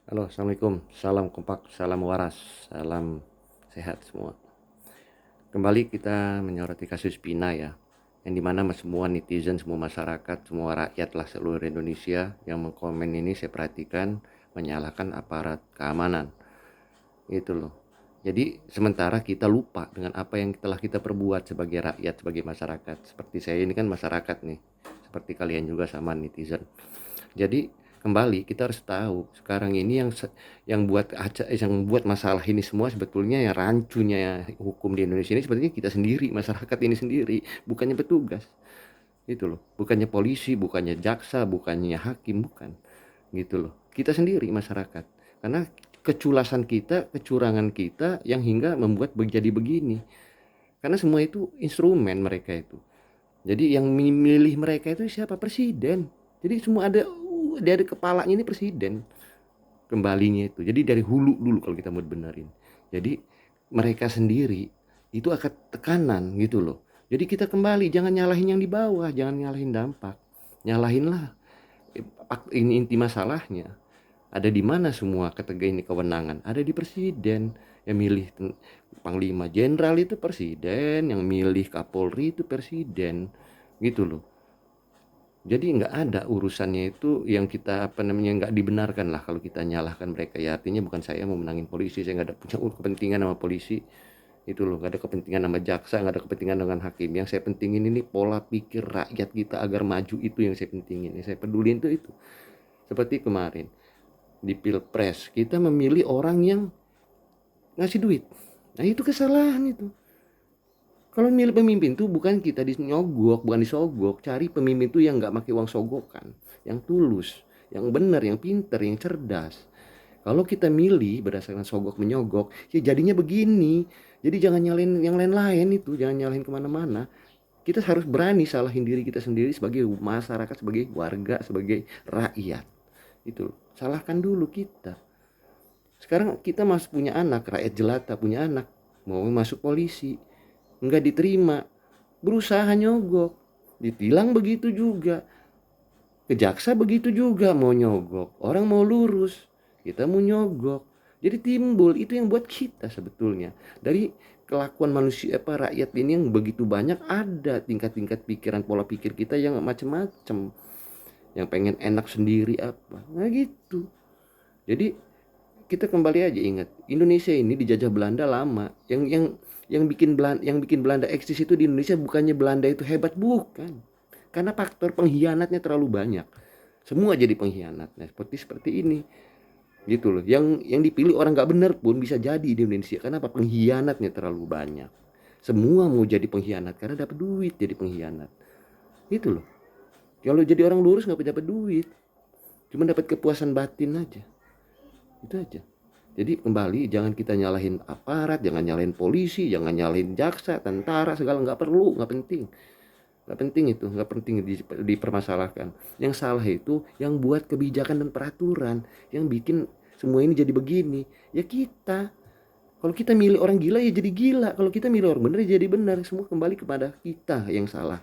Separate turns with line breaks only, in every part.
Halo, Assalamualaikum. Salam kompak, salam waras, salam sehat semua. Kembali kita menyoroti kasus Pina ya, yang dimana semua netizen, semua masyarakat, semua rakyat lah seluruh Indonesia yang mengkomen ini saya perhatikan menyalahkan aparat keamanan. Itu loh. Jadi sementara kita lupa dengan apa yang telah kita perbuat sebagai rakyat, sebagai masyarakat. Seperti saya ini kan masyarakat nih, seperti kalian juga sama netizen. Jadi kembali kita harus tahu sekarang ini yang buat masalah ini semua sebetulnya yang rancunya hukum di Indonesia ini sebetulnya kita sendiri, masyarakat ini sendiri, bukannya petugas. Itu loh. Bukannya polisi, bukannya jaksa, bukannya hakim, bukan. Gitu loh. Kita sendiri masyarakat. Karena keculasan kita, kecurangan kita yang hingga membuat jadi begini. Karena semua itu instrumen mereka itu. Jadi yang memilih mereka itu siapa? Presiden. Jadi semua ada dari kepalanya ini presiden kembalinya itu. Jadi dari hulu dulu kalau kita mau benerin. Jadi mereka sendiri itu akan tekanan gitu loh. Jadi kita kembali jangan nyalahin yang di bawah, jangan nyalahin dampak. Nyalahinlah ini inti masalahnya. Ada di mana semua ini kewenangan? Ada di presiden. Yang milih panglima jenderal itu presiden, yang milih kapolri itu presiden. Gitu loh. Jadi nggak ada urusannya itu yang kita nggak dibenarkan lah kalau kita nyalahkan mereka ya, artinya bukan saya mau menangin polisi, saya nggak ada punya kepentingan sama polisi itu loh, nggak ada kepentingan sama jaksa, nggak ada kepentingan dengan hakim. Yang saya pentingin ini pola pikir rakyat kita agar maju, itu yang saya pentingin, yang saya pedulin itu seperti kemarin di pilpres kita memilih orang yang ngasih duit, nah itu kesalahan itu. Kalau milih pemimpin tuh bukan kita disogok, bukan disogok. Cari pemimpin tuh yang nggak pakai uang sogokan, yang tulus, yang benar, yang pinter, yang cerdas. Kalau kita milih berdasarkan sogok menyogok, ya jadinya begini. Jadi jangan nyalain yang lain-lain itu, jangan nyalain kemana-mana. Kita harus berani salahin diri kita sendiri sebagai masyarakat, sebagai warga, sebagai rakyat. Itu salahkan dulu kita. Sekarang kita masih punya anak, rakyat jelata punya anak, mau masuk polisi nggak diterima, berusaha nyogok, ditilang begitu juga, ke jaksa begitu juga, mau nyogok, orang mau lurus, kita mau nyogok. Jadi timbul itu yang buat kita sebetulnya dari kelakuan manusia rakyat ini yang begitu banyak, ada tingkat-tingkat pikiran, pola pikir kita yang macam-macam, yang pengen enak sendiri apa, nah gitu. Jadi kita kembali aja ingat, Indonesia ini dijajah Belanda lama. Yang bikin Belanda eksis itu di Indonesia bukannya Belanda itu hebat, bukan. Karena faktor pengkhianatnya terlalu banyak. Semua jadi pengkhianat. Nah, seperti ini. Gitu loh. Yang dipilih orang nggak benar pun bisa jadi di Indonesia. Karena apa? Pengkhianatnya terlalu banyak. Semua mau jadi pengkhianat karena dapat duit jadi pengkhianat. Itu loh. Kalau jadi orang lurus nggak dapat duit. Cuma dapat kepuasan batin aja. Itu aja. Jadi kembali jangan kita nyalahin aparat, jangan nyalahin polisi, jangan nyalahin jaksa, tentara, segala nggak perlu, nggak penting. Nggak penting itu, nggak penting dipermasalahkan. Yang salah itu yang buat kebijakan dan peraturan, yang bikin semua ini jadi begini. Ya kita. Kalau kita milih orang gila ya jadi gila. Kalau kita milih orang benar ya jadi benar. Semua kembali kepada kita yang salah.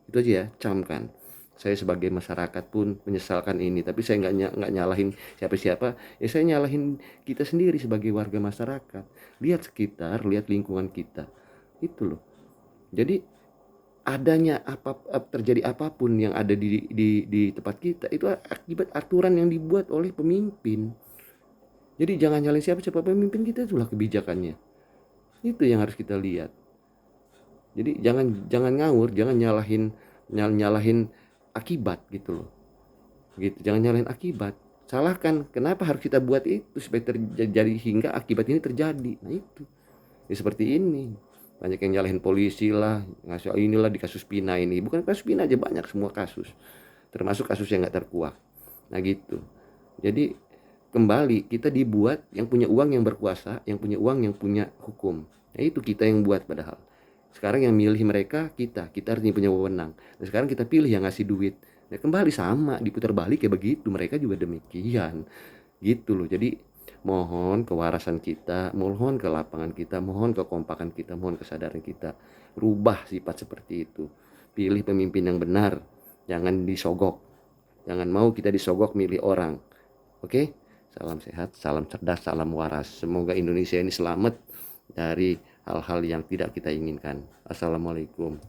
Itu aja ya, camkan. Saya sebagai masyarakat pun menyesalkan ini, tapi saya nggak nyalahin siapa-siapa. Ya saya nyalahin kita sendiri sebagai warga masyarakat. Lihat sekitar, lihat lingkungan kita. Itu loh. Jadi adanya terjadi apapun yang ada di tempat kita itu akibat aturan yang dibuat oleh pemimpin. Jadi jangan nyalahin siapa pemimpin kita, itulah kebijakannya. Itu yang harus kita lihat. Jadi jangan jangan ngawur, jangan nyalahin akibat gitu loh. Gitu, jangan nyalahin akibat. Salahkan kenapa harus kita buat itu supaya terjadi hingga akibat ini terjadi. Nah itu. Ya seperti ini. Banyak yang nyalahin polisi lah, ngasih inilah di kasus Pina ini. Bukan kasus Pina aja, banyak semua kasus. Termasuk kasus yang nggak terkuak. Nah gitu. Jadi kembali kita dibuat yang punya uang yang berkuasa, yang punya uang yang punya hukum. Nah itu kita yang buat padahal. Sekarang yang milih mereka kita artinya punya wewenang. Nah sekarang kita pilih yang ngasih duit. Nah kembali sama, diputar balik ya begitu. Mereka juga demikian. Gitu loh. Jadi mohon kewarasan kita, mohon ke lapangan kita, mohon kekompakan kita, mohon kesadaran kita. Rubah sifat seperti itu. Pilih pemimpin yang benar. Jangan disogok. Jangan mau kita disogok milih orang. Oke? salam sehat, salam cerdas, salam waras. Semoga Indonesia ini selamat dari hal-hal yang tidak kita inginkan. Assalamualaikum